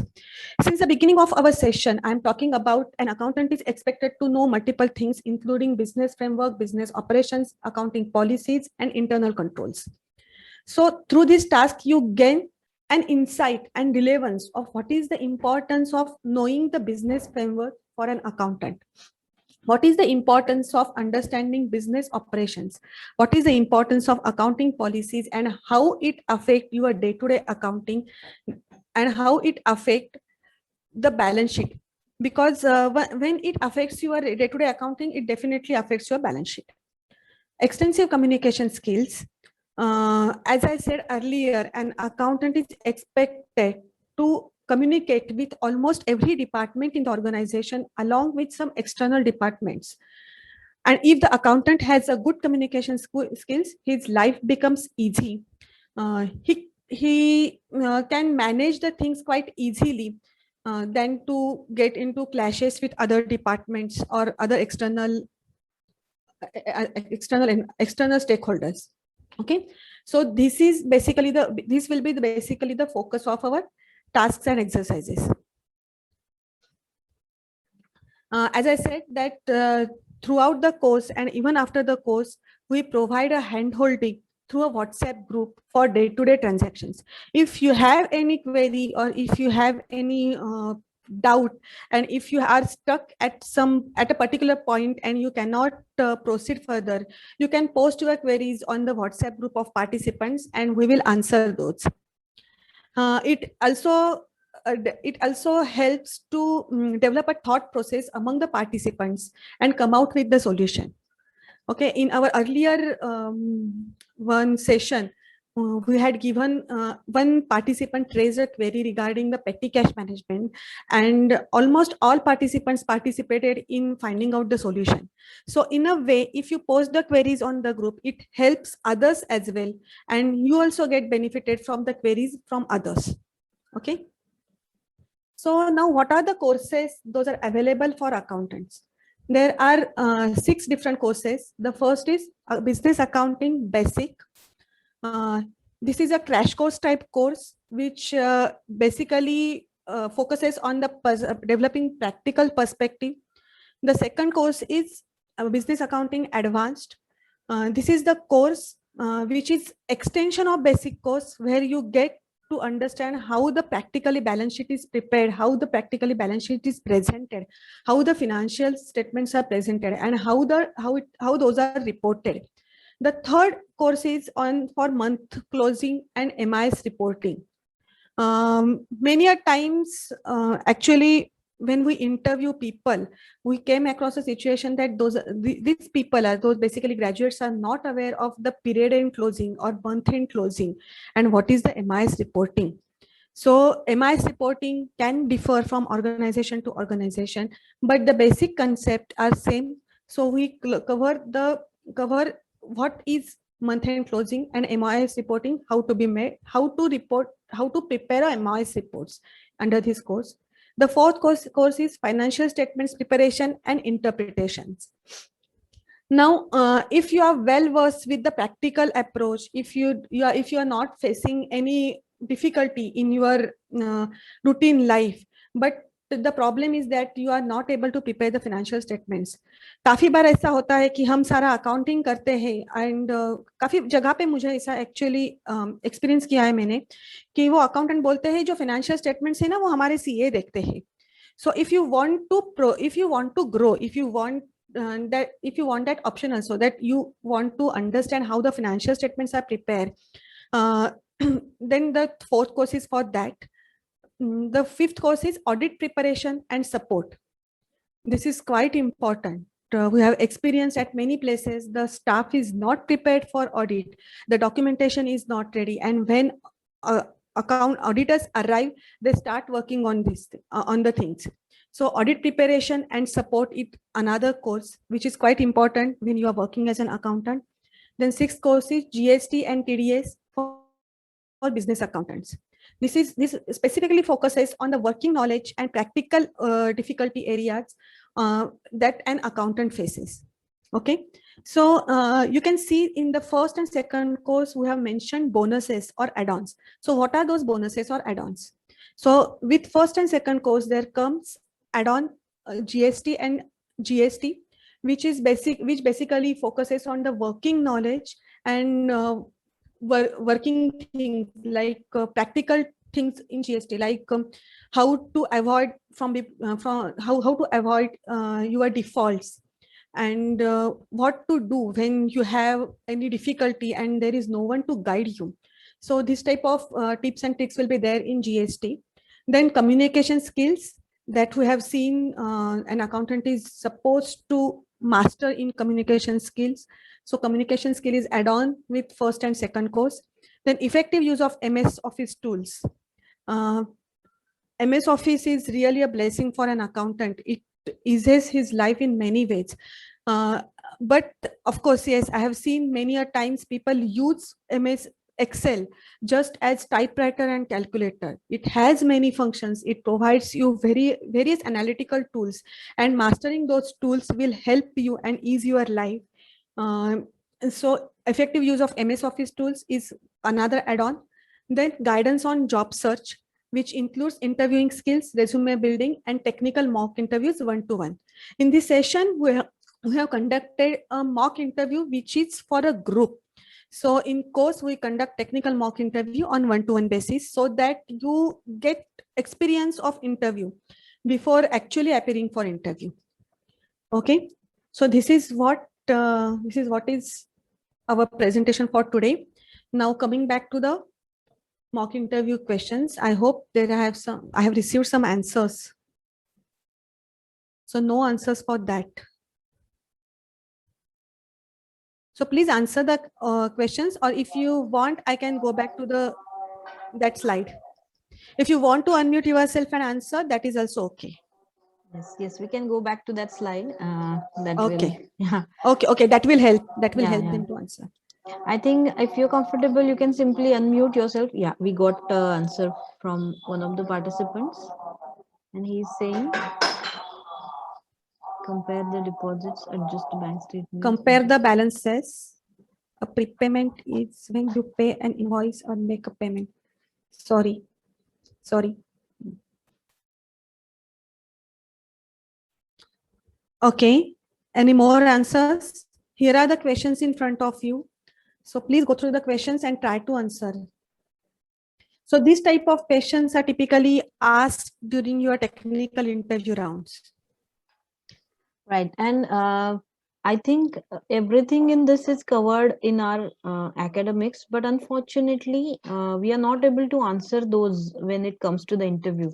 Since the beginning of our session, I'm talking about an accountant is expected to know multiple things, including business framework, business operations, accounting policies, and internal controls. So through this task, you gain an insight and relevance of what is the importance of knowing the business framework for an accountant. What is the importance of understanding business operations? What is the importance of accounting policies and how it affect your day-to-day accounting and how it affect the balance sheet? Because when it affects your day-to-day accounting, it definitely affects your balance sheet. Extensive communication skills. As I said earlier, an accountant is expected to communicate with almost every department in the organization along with some external departments. And if the accountant has a good communication skills, his life becomes easy. He can manage the things quite easily than to get into clashes with other departments or other external stakeholders. Okay, so this is basically basically the focus of our tasks and exercises. As I said that throughout the course and even after the course, we provide a hand-holding through a WhatsApp group for day-to-day transactions. If you have any query or if you have any doubt, and if you are stuck at a particular point and you cannot proceed further, you can post your queries on the WhatsApp group of participants and we will answer those. It also helps to develop a thought process among the participants and come out with the solution. Okay, in our earlier one session, we had given one participant raised a query regarding the petty cash management, and almost all participants participated in finding out the solution. So in a way, if you post the queries on the group, it helps others as well, and you also get benefited from the queries from others. Okay. So now what are the courses those are available for accountants? There are 6 different courses. The first is Business Accounting Basic. This is a crash course type course, which basically focuses on the developing practical perspective. The second course is Business Accounting Advanced. This is the course which is extension of basic course, where you get to understand how the practically balance sheet is prepared, how the practically balance sheet is presented, how the financial statements are presented, and how those are reported. The third course is on for month closing and MIS reporting. Many a times, actually, when we interview people, we came across a situation that these people are, those basically graduates, are not aware of the period end closing or month end closing and what is the MIS reporting. So MIS reporting can differ from organization to organization, but the basic concept are same. So we cover what is month-end closing and MIS reporting, how to be made, how to report, how to prepare a MIS reports under this course. The fourth course is financial statements preparation and interpretations. Now, if you are well versed with the practical approach, if you are not facing any difficulty in your routine life, but the problem is that you are not able to prepare the financial statements. काफी बार ऐसा होता है कि हम सारा accounting करते हैं and काफी जगह पे मुझे ऐसा एक्चुअली एक्सपीरियंस किया है मैंने कि वो अकाउंटेंट बोलते हैं जो फाइनेंशियल स्टेटमेंट्स है ना वो हमारे सीए देखते हैं. So if you want to grow, if you want that option also, that you want to understand how the financial statements are prepared, then the fourth course is for that. The fifth course is audit preparation and support. This is quite important. We have experienced at many places the staff is not prepared for audit, the documentation is not ready, and when account auditors arrive, they start working on this on the things. So audit preparation and support is another course which is quite important when you are working as an accountant. Then sixth course is GST and TDS for business accountants. This specifically focuses on the working knowledge and practical difficulty areas that an accountant faces. Okay, so you can see in the first and second course we have mentioned bonuses or add-ons. So what are those bonuses or add-ons? So with first and second course there comes add-on GST and GST, which basically focuses on the working knowledge and working things like practical things in GST, like how to avoid how to avoid your defaults, and what to do when you have any difficulty and there is no one to guide you. So this type of tips and tricks will be there in GST. Then communication skills that we have seen an accountant is supposed to master in communication skills. So communication skill is add-on with first and second course. Then effective use of MS Office tools. MS Office is really a blessing for an accountant. It eases his life in many ways. But of course, yes, I have seen many a times people use MS Excel just as typewriter and calculator. It has many functions. It provides you various analytical tools, and mastering those tools will help you and ease your life. So effective use of MS Office tools is another add-on. Then guidance on job search, which includes interviewing skills, resume building, and technical mock interviews one-to-one. In this session, we have conducted a mock interview, which is for a group. So in course, we conduct technical mock interview on one-to-one basis so that you get experience of interview before actually appearing for interview. Okay, so this is what is our presentation for today. Now coming back to the mock interview questions, I hope that I have received some answers. So no answers for that. So please answer the questions, or if you want, I can go back to that slide. If you want to unmute yourself and answer, that is also okay. Yes, we can go back to that slide. Okay. Yeah. Okay, that will help. That will help them to answer. I think if you're comfortable, you can simply unmute yourself. Yeah, we got an answer from one of the participants, and he's saying, compare the deposits, adjust the bank statement. Compare the balances. A prepayment is when you pay an invoice or make a payment. Sorry. Okay, any more answers? Here are the questions in front of you. So please go through the questions and try to answer. So these type of questions are typically asked during your technical interview rounds. Right. And I think everything in this is covered in our academics, but unfortunately, we are not able to answer those when it comes to the interview.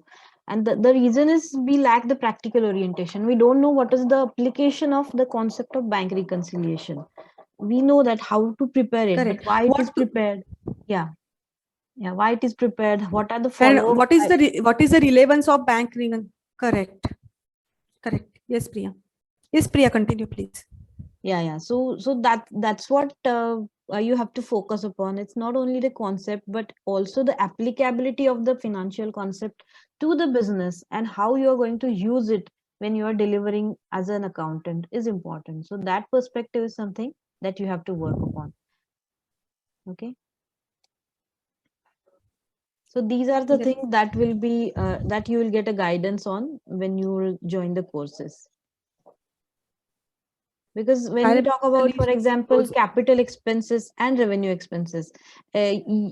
And the reason is we lack the practical orientation. We don't know what is the application of the concept of bank reconciliation. We know that how to prepare it, Correct. but why it is prepared. Yeah. Yeah. Why it is prepared. What are the And follow-up? what is the relevance of bank recon? Correct. Correct. Yes, Priya. Yes, Priya, continue, please. Yeah. So that's what you have to focus upon. It's not only the concept, but also the applicability of the financial concept to the business, and how you are going to use it when you are delivering as an accountant is important. So that perspective is something that you have to work upon. Okay. So these are the Yes. things that will be that you will get a guidance on when you will join the courses. Because when we talk about, for example, capital expenses and revenue expenses,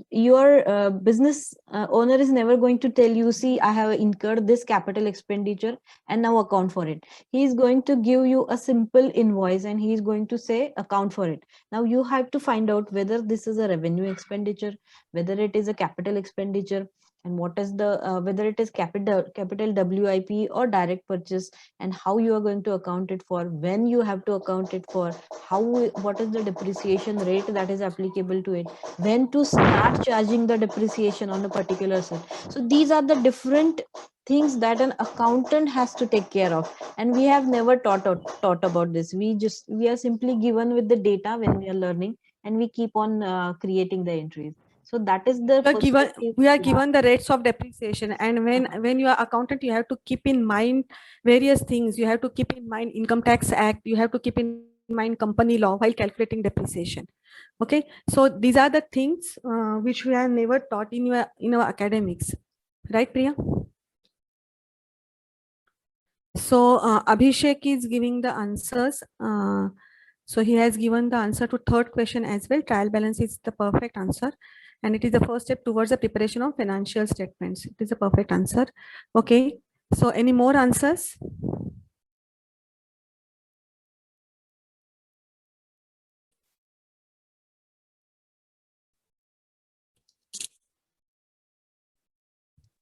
your business owner is never going to tell you, see, I have incurred this capital expenditure and now account for it. He is going to give you a simple invoice and he is going to say account for it. Now you have to find out whether this is a revenue expenditure, whether it is a capital expenditure, and what is the whether it is capital WIP or direct purchase, and how you are going to account it for, when you have to account it for, what is the depreciation rate that is applicable to it, when to start charging the depreciation on a particular set. So these are the different things that an accountant has to take care of, and we have never taught about this. We are simply given with the data when we are learning, and we keep on creating the entries. So that is the we are given the rates of depreciation, and when you are accountant, you have to keep in mind various things. You have to keep in mind Income Tax Act. You have to keep in mind company law while calculating depreciation. Okay, so these are the things which we are never taught in our academics, right, Priya? So Abhishek is giving the answers. So he has given the answer to third question as well. Trial balance is the perfect answer. And it is the first step towards the preparation of financial statements. It is a perfect answer. Okay. So any more answers?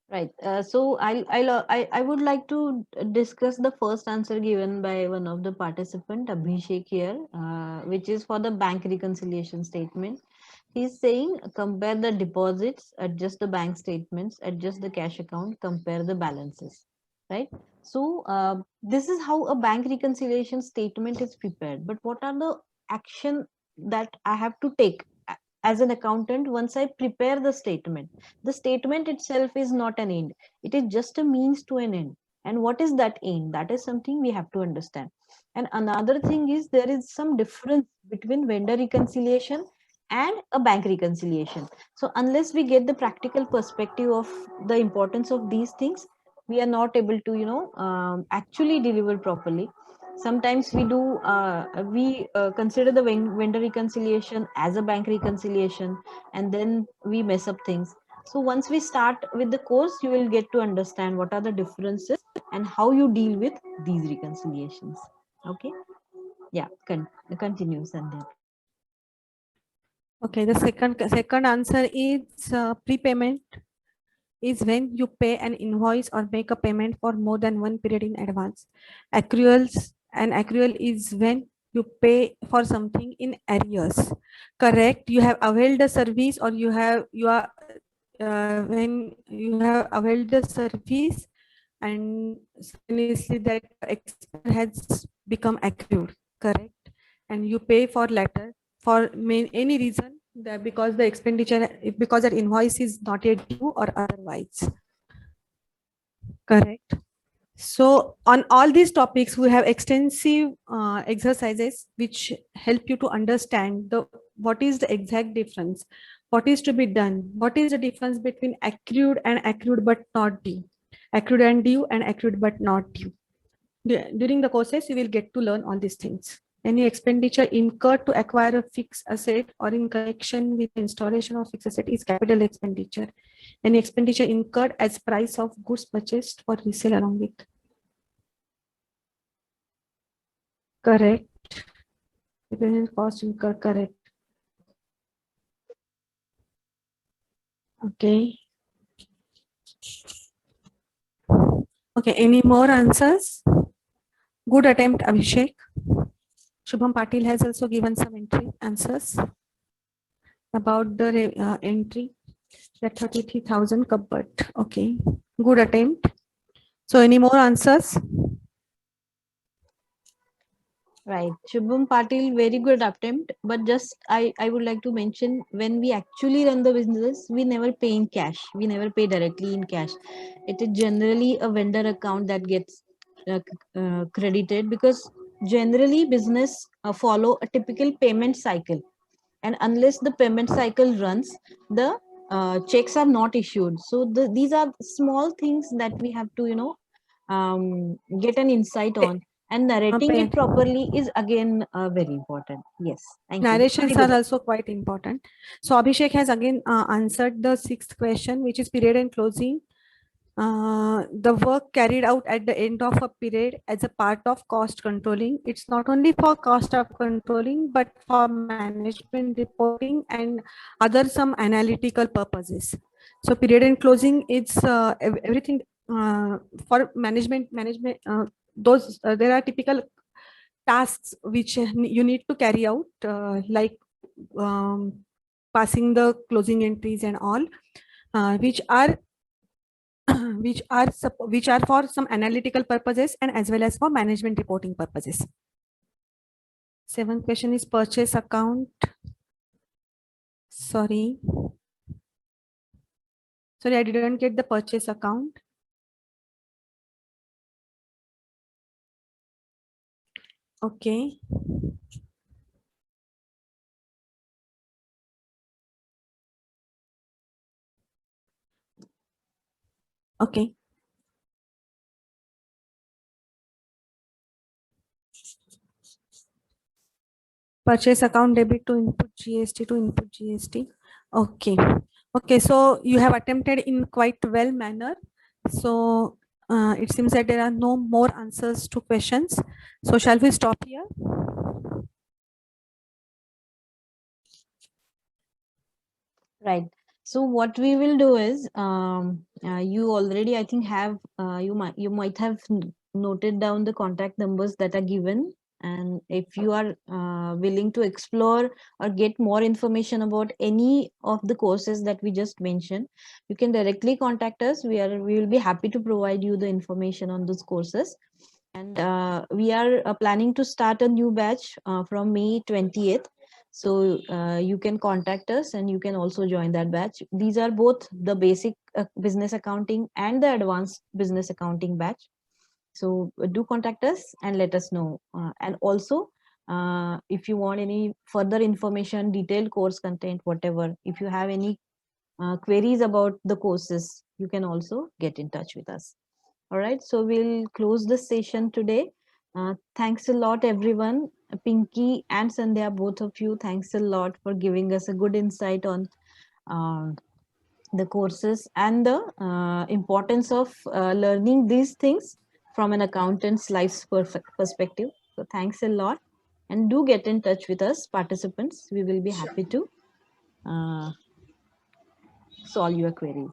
Right. So I would like to discuss the first answer given by one of the participant, Abhishek here, which is for the bank reconciliation statement. He's saying compare the deposits, adjust the bank statements, adjust the cash account, compare the balances. Right. So this is how a bank reconciliation statement is prepared. But what are the action that I have to take as an accountant once I prepare the statement? The statement itself is not an end, it is just a means to an end. And what is that end? That is something we have to understand. And another thing is, there is some difference between vendor reconciliation and a bank reconciliation. So unless we get the practical perspective of the importance of these things, we are not able to actually deliver properly. Sometimes we consider the vendor reconciliation as a bank reconciliation, and then we mess up things. So once we start with the course, you will get to understand what are the differences and how you deal with these reconciliations. Okay. Yeah. Continue, Sandhya. Okay. The second answer is prepayment is when you pay an invoice or make a payment for more than one period in advance. Accrual is when you pay for something in arrears. Correct. You have availed the service, or you are when you have availed the service and simultaneously that expense has become accrued. Correct. And you pay for later for any reason, that because the expenditure, because that invoice is not yet due or otherwise. Correct. So on all these topics, we have extensive exercises which help you to understand what is the exact difference, what is to be done, what is the difference between accrued and accrued but not due, accrued and due and accrued but not due. During the courses, you will get to learn all these things. Any expenditure incurred to acquire a fixed asset or in connection with installation of fixed asset is capital expenditure. Any expenditure incurred as price of goods purchased for resale along with. Correct. Dependent cost incurred, correct. Okay. Okay, any more answers? Good attempt, Abhishek. Shubham Patil has also given some answers about the entry, that 33,000 cupboard. Okay, good attempt. So any more answers? Right. Shubham Patil, very good attempt. But just I would like to mention, when we actually run the business, we never pay in cash. We never pay directly in cash. It is generally a vendor account that gets credited, because generally business follow a typical payment cycle. And unless the payment cycle runs, the checks are not issued. So these are small things that we have to, get an insight on. And narrating it properly is again very important. Yes, thank you. Narrations are also quite important. So Abhishek has again answered the sixth question, which is period and closing. The work carried out at the end of a period as a part of cost controlling. It's not only for cost of controlling, but for management reporting and other some analytical purposes. So period and closing, it's everything for management. Those there are typical tasks which you need to carry out, like passing the closing entries and all, which are which are for some analytical purposes and as well as for management reporting purposes. Seventh question is purchase account. Sorry, I didn't get the purchase account. Okay. Okay. Purchase account debit to input GST to input GST. Okay. Okay. So you have attempted in quite well manner. So it seems that there are no more answers to questions. So shall we stop here? Right. So what we will do is, you already, I think, have you might have noted down the contact numbers that are given. And if you are willing to explore or get more information about any of the courses that we just mentioned, you can directly contact us. We will be happy to provide you the information on those courses. And we are planning to start a new batch from May 20th. So you can contact us and you can also join that batch. These are both the basic business accounting and the advanced business accounting batch. So do contact us and let us know. And also, if you want any further information, detailed course content, whatever, if you have any queries about the courses, you can also get in touch with us. All right, so we'll close this session today. Thanks a lot, everyone. Pinky and Sandhya, both of you, thanks a lot for giving us a good insight on the courses and the importance of learning these things from an accountant's life's perspective. So thanks a lot, and do get in touch with us, participants. We will be happy to solve your queries.